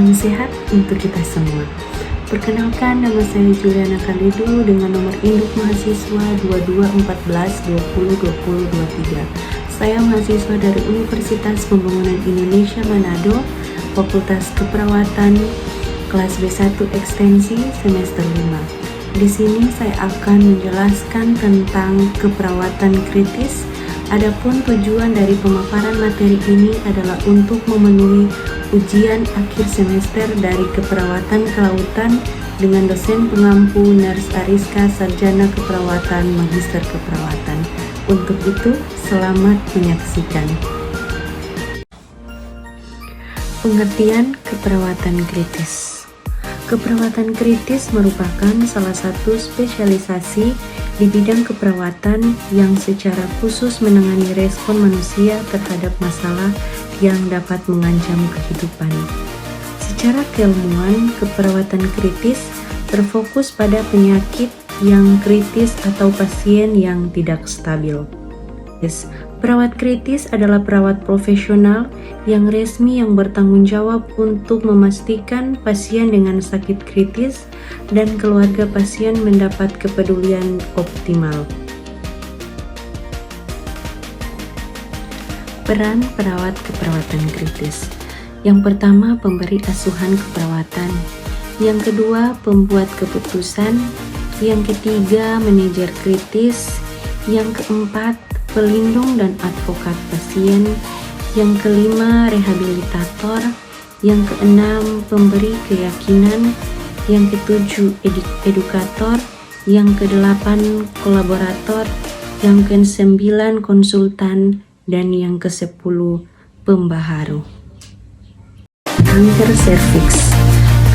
salam sehat untuk kita semua. Perkenalkan, nama saya Juliana Khalidu dengan nomor induk mahasiswa 2214202023. Saya mahasiswa dari Universitas Pembangunan Indonesia Manado, Fakultas Keperawatan, kelas B1 Ekstensi semester 5. Di sini saya akan menjelaskan tentang keperawatan kritis. Adapun tujuan dari pemaparan materi ini adalah untuk memenuhi ujian akhir semester dari keperawatan kelautan dengan dosen pengampu Nurse Ariska Sarjana Keperawatan Magister Keperawatan. Untuk itu, selamat menyaksikan. Pengertian keperawatan kritis. Keperawatan kritis merupakan salah satu spesialisasi di bidang keperawatan yang secara khusus menangani respon manusia terhadap masalah yang dapat mengancam kehidupan. Secara keilmuan, keperawatan kritis terfokus pada penyakit yang kritis atau pasien yang tidak stabil. Perawat kritis adalah perawat profesional yang resmi yang bertanggung jawab untuk memastikan pasien dengan sakit kritis dan keluarga pasien mendapat kepedulian optimal. Peran perawat keperawatan kritis. Yang pertama, pemberi asuhan keperawatan. Yang kedua, pembuat keputusan. Yang ketiga, manajer kritis. Yang keempat, pelindung dan advokat pasien. Yang kelima, rehabilitator. Yang keenam, pemberi keyakinan. Yang ketujuh, edukator. Yang kedelapan, kolaborator. Yang kesembilan, konsultan. Dan yang ke-10, pembaharu. Kanker serviks.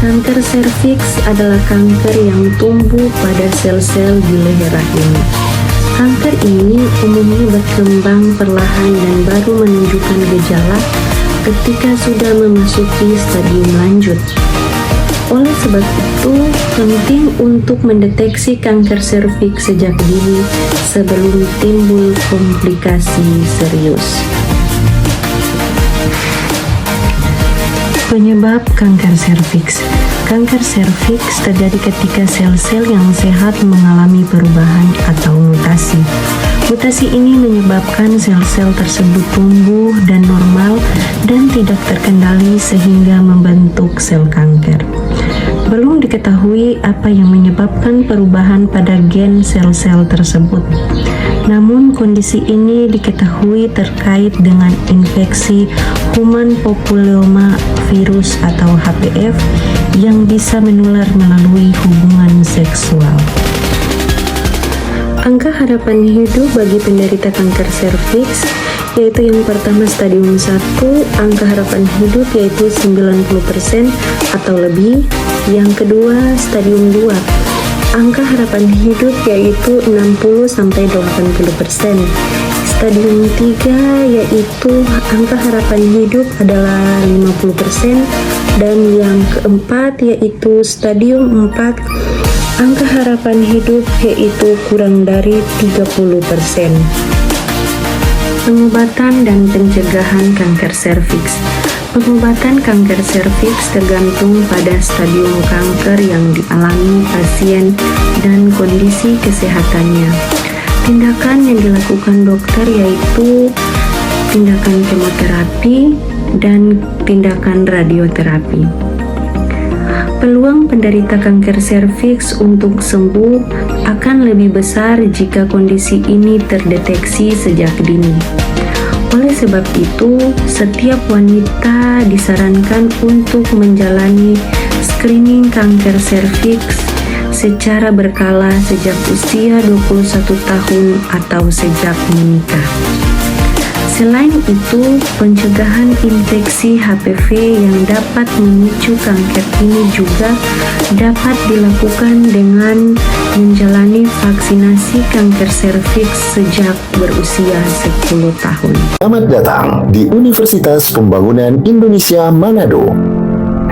Kanker serviks adalah kanker yang tumbuh pada sel-sel di leher rahim. Kanker ini umumnya berkembang perlahan dan baru menunjukkan gejala ketika sudah memasuki stadium lanjut. Oleh sebab itu, penting untuk mendeteksi kanker serviks sejak dini sebelum timbul komplikasi serius. Penyebab kanker serviks. Kanker serviks terjadi ketika sel-sel yang sehat mengalami perubahan atau mutasi. Mutasi ini menyebabkan sel-sel tersebut tumbuh dan normal dan tidak terkendali sehingga membentuk sel kanker. Belum diketahui apa yang menyebabkan perubahan pada gen sel-sel tersebut. Namun kondisi ini diketahui terkait dengan infeksi human papilloma virus atau HPV yang bisa menular melalui hubungan seksual. Angka harapan hidup bagi penderita kanker serviks yaitu yang pertama stadium 1, angka harapan hidup yaitu 90% atau lebih. Yang kedua stadium 2, angka harapan hidup yaitu 60-80%. Stadium 3 yaitu angka harapan hidup adalah 50%. Dan yang keempat yaitu stadium 4, angka harapan hidup yaitu kurang dari 30%. Pengobatan dan pencegahan kanker serviks. Pengobatan kanker serviks tergantung pada stadium kanker yang dialami pasien dan kondisi kesehatannya. Tindakan yang dilakukan dokter yaitu tindakan kemoterapi dan tindakan radioterapi. Peluang penderita kanker serviks untuk sembuh akan lebih besar jika kondisi ini terdeteksi sejak dini. Oleh sebab itu, setiap wanita disarankan untuk menjalani screening kanker serviks secara berkala sejak usia 21 tahun atau sejak menikah. Selain itu, pencegahan infeksi HPV yang dapat memicu kanker ini juga dapat dilakukan dengan menjalani vaksinasi kanker serviks sejak berusia 10 tahun. Selamat datang di Universitas Pembangunan Indonesia Manado.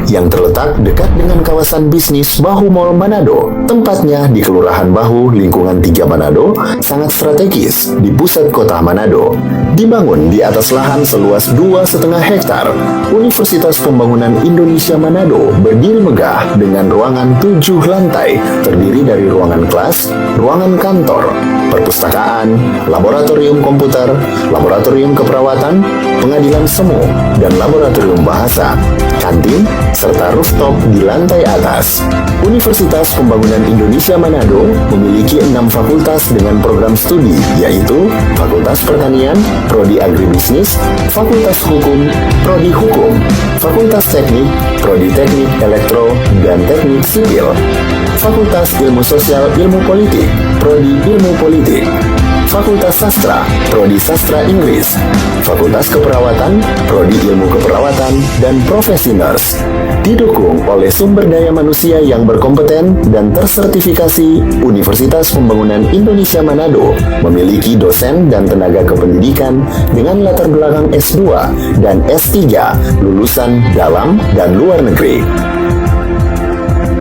yang terletak dekat dengan kawasan bisnis Bahu Mall Manado. Tempatnya di Kelurahan Bahu, Lingkungan 3 Manado, sangat strategis di pusat kota Manado. Dibangun di atas lahan seluas 2,5 hektar, Universitas Pembangunan Indonesia Manado berdiri megah dengan ruangan 7 lantai, terdiri dari ruangan kelas, ruangan kantor, perpustakaan, laboratorium komputer, laboratorium keperawatan, pengadilan semu, dan laboratorium bahasa, kantin, serta rooftop di lantai atas. Universitas Pembangunan Indonesia Manado memiliki 6 fakultas dengan program studi, yaitu Fakultas Pertanian, Prodi Agribisnis, Fakultas Hukum, Prodi Hukum, Fakultas Teknik, Prodi Teknik Elektro dan Teknik Sipil, Fakultas Ilmu Sosial Ilmu Politik, Prodi Ilmu Politik, Fakultas Sastra, Prodi Sastra Inggris, Fakultas Keperawatan, Prodi Ilmu Keperawatan, dan Profesi Nurse. Didukung oleh sumber daya manusia yang berkompeten dan tersertifikasi, Universitas Pembangunan Indonesia Manado memiliki dosen dan tenaga kependidikan dengan latar belakang S2 dan S3 lulusan dalam dan luar negeri.